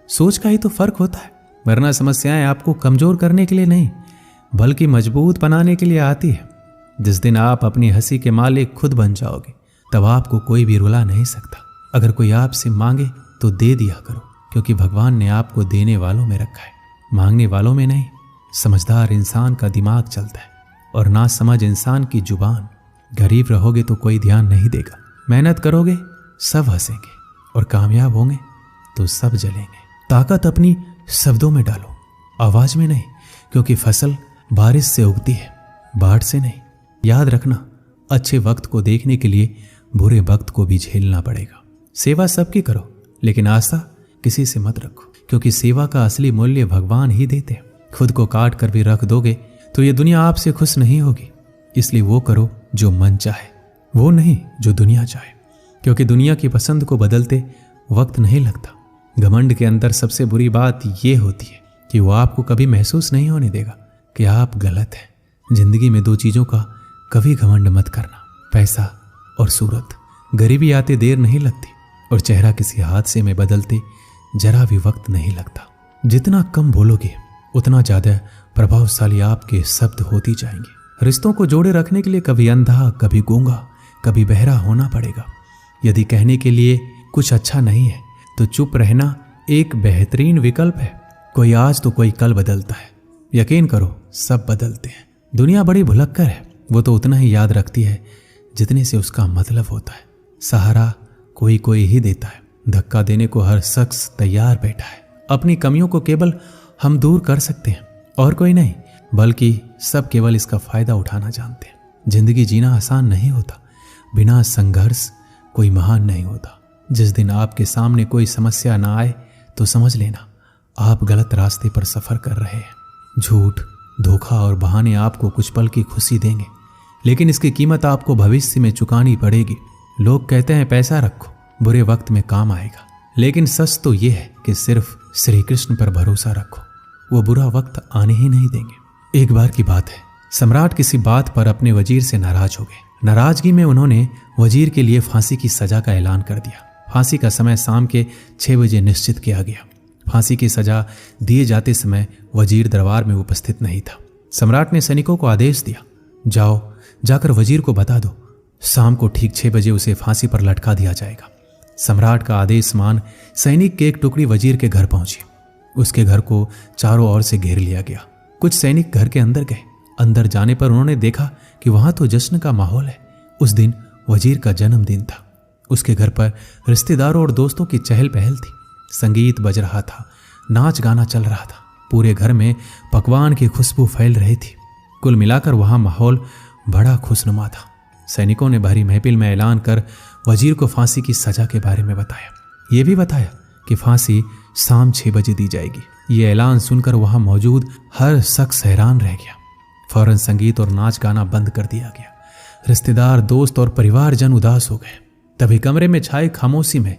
सोच का ही तो फर्क होता है, वरना समस्याएं आपको कमजोर करने के लिए नहीं बल्कि मजबूत बनाने के लिए आती है। जिस दिन आप अपनी हंसी के मालिक खुद बन जाओगे तब आपको कोई भी रुला नहीं सकता। अगर कोई आपसे मांगे तो दे दिया करो, क्योंकि भगवान ने आपको देने वालों में रखा है, मांगने वालों में नहीं। समझदार इंसान का दिमाग चलता है और ना समझ इंसान की जुबान। गरीब रहोगे तो कोई ध्यान नहीं देगा, मेहनत करोगे सब हंसेंगे और कामयाब होंगे तो सब जलेंगे। ताकत अपनी शब्दों में डालो, आवाज में नहीं, क्योंकि फसल बारिश से उगती है, बाढ़ से नहीं। याद रखना, अच्छे वक्त को देखने के लिए बुरे वक्त को भी झेलना पड़ेगा। सेवा सबकी करो, लेकिन आशा किसी से मत रखो, क्योंकि सेवा का असली मूल्य भगवान ही देते हैं। खुद को काट कर भी रख दोगे तो ये दुनिया आपसे खुश नहीं होगी। इसलिए वो करो जो मन चाहे, वो नहीं जो दुनिया चाहे, क्योंकि दुनिया की पसंद को बदलते वक्त नहीं लगता। घमंड के अंदर सबसे बुरी बात ये होती है कि वो आपको कभी महसूस नहीं होने देगा कि आप गलत हैं। जिंदगी में दो चीजों का कभी घमंड मत करना, पैसा और सूरत। गरीबी आते देर नहीं लगती और चेहरा किसी हादसे में बदलते जरा भी वक्त नहीं लगता। जितना कम बोलोगे उतना ज्यादा प्रभावशाली आपके शब्द होती जाएंगे। रिश्तों को जोड़े रखने के लिए कभी अंधा, कभी गूंगा, कभी बहरा होना पड़ेगा। यदि कहने के लिए कुछ अच्छा नहीं है तो चुप रहना एक बेहतरीन विकल्प है। कोई आज तो कोई कल बदलता है। यकीन करो सब बदलते हैं। दुनिया बड़ी भुलक्कर है, वो तो उतना ही याद रखती है जितने से उसका मतलब होता है। सहारा कोई कोई ही देता है, धक्का देने को हर शख्स तैयार बैठा है। अपनी कमियों को केवल हम दूर कर सकते हैं और कोई नहीं, बल्कि सब केवल इसका फायदा उठाना जानते हैं। जिंदगी जीना आसान नहीं होता, बिना संघर्ष कोई महान नहीं होता। जिस दिन आपके सामने कोई समस्या ना आए तो समझ लेना आप गलत रास्ते पर सफर कर रहे हैं। झूठ, धोखा और बहाने आपको कुछ पल की खुशी देंगे, लेकिन इसकी कीमत आपको भविष्य में चुकानी पड़ेगी। लोग कहते हैं पैसा रखो, बुरे वक्त में काम आएगा, लेकिन सच तो यह है कि सिर्फ श्री कृष्ण पर भरोसा रखो, वो बुरा वक्त आने ही नहीं देंगे। एक बार की बात है, सम्राट किसी बात पर अपने वजीर से नाराज हो गए। नाराजगी में उन्होंने वजीर के लिए फांसी की सजा का ऐलान कर दिया। फांसी का समय शाम के 6 बजे निश्चित किया गया। फांसी की सजा दिए जाते समय वजीर दरबार में उपस्थित नहीं था। सम्राट ने सैनिकों को आदेश दिया, जाओ जाकर वजीर को बता दो, शाम को ठीक 6 बजे उसे फांसी पर लटका दिया जाएगा। सम्राट का आदेश मान सैनिक की एक टुकड़ी वजीर के घर पहुंची। उसके घर को चारों ओर से घेर लिया गया। कुछ सैनिक घर के अंदर गए। अंदर जाने पर उन्होंने देखा कि वहां तो जश्न का माहौल है। उस दिन वजीर का जन्मदिन था। उसके घर पर रिश्तेदारों और दोस्तों की चहल पहल थी। संगीत बज रहा था, नाच गाना चल रहा था। पूरे घर में पकवान की खुशबू फैल रही थी। कुल मिलाकर वहां माहौल बड़ा खुशनुमा था। सैनिकों ने भरी महफिल में ऐलान कर वजीर को फांसी की सजा के बारे में बताया। ये भी बताया कि फांसी शाम 6 बजे दी जाएगी। ये ऐलान सुनकर वहां मौजूद हर शख्स हैरान रह गया। फौरन संगीत और नाच गाना बंद कर दिया गया। रिश्तेदार, दोस्त और परिवारजन उदास हो गए। तभी कमरे में छाई खामोशी में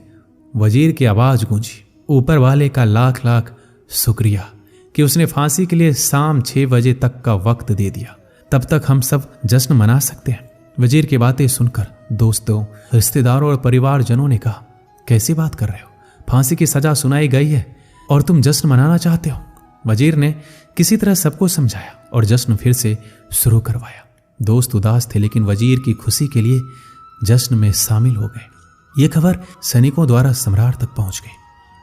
वजीर की आवाज गूंजी, ऊपर वाले का लाख लाख शुक्रिया कि उसने फांसी के लिए शाम 6 बजे तक का वक्त दे दिया। तब तक हम सब जश्न मना सकते हैं। वजीर की बातें सुनकर दोस्तों, रिश्तेदारों और परिवारजनों ने कहा, कैसी बात कर रहे हो? फांसी की सजा सुनाई गई है और तुम जश्न मनाना चाहते हो? वजीर ने किसी तरह सबको समझाया और जश्न फिर से शुरू करवाया। दोस्त उदास थे, लेकिन वजीर की खुशी के लिए जश्न में शामिल हो गए। ये खबर सैनिकों द्वारा सम्राट तक पहुंच गई।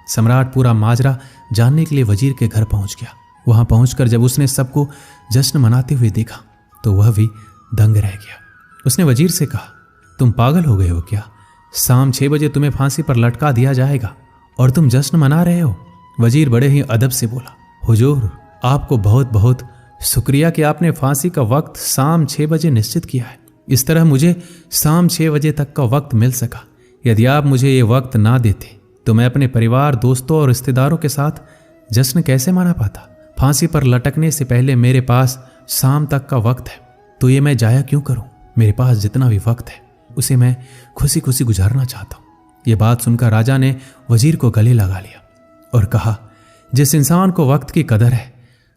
सम्राट पूरा माजरा जानने के लिए वजीर के घर पहुंच गया। वहां पहुंचकर जब उसने सबको जश्न मनाते हुए देखा तो वह भी दंग रह गया। उसने वजीर से कहा, तुम पागल हो गए हो क्या? शाम 6 बजे तुम्हें फांसी पर लटका दिया जाएगा और तुम जश्न मना रहे हो? वजीर बड़े ही अदब से बोला, हुजूर, आपको बहुत बहुत शुक्रिया कि आपने फांसी का वक्त शाम 6 बजे निश्चित किया है। इस तरह मुझे शाम 6 बजे तक का वक्त मिल सका। यदि आप मुझे ये वक्त ना देते तो मैं अपने परिवार, दोस्तों और रिश्तेदारों के साथ जश्न कैसे मना पाता? फांसी पर लटकने से पहले मेरे पास शाम तक का वक्त है, तो ये मैं जाया क्यों करूं? मेरे पास जितना भी वक्त है उसे मैं खुशी खुशी गुजारना चाहता हूं। यह बात सुनकर राजा ने वजीर को गले लगा लिया और कहा, जिस इंसान को वक्त की कदर है,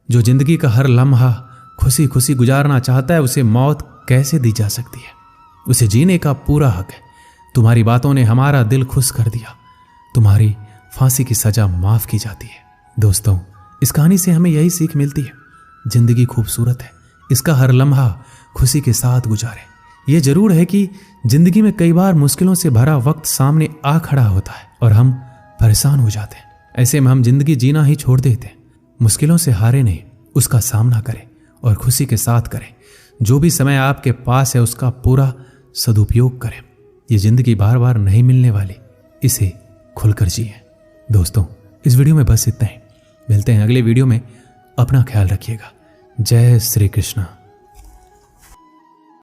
जो जिंदगी का हर लम्हा खुशी खुशी गुजारना चाहता है, उसे मौत कैसे दी जा सकती है? उसे जीने का पूरा हक है। तुम्हारी बातों ने हमारा दिल खुश कर दिया। तुम्हारी फांसी की सजा माफ की जाती है। दोस्तों, इस कहानी से हमें यही सीख मिलती है, जिंदगी खूबसूरत है, इसका हर लम्हा खुशी के साथ गुजारें। यह जरूर है कि जिंदगी में कई बार मुश्किलों से भरा वक्त सामने आ खड़ा होता है और हम परेशान हो जाते हैं। ऐसे में हम जिंदगी जीना ही छोड़ देते हैं। मुश्किलों से हारे नहीं, उसका सामना करें और खुशी के साथ करें। जो भी समय आपके पास है उसका पूरा सदुपयोग करें। ये जिंदगी बार बार नहीं मिलने वाली, इसे खुलकर जिएं। दोस्तों, इस वीडियो में बस इतना ही। मिलते हैं अगले वीडियो में। अपना ख्याल रखिएगा। जय श्री कृष्ण।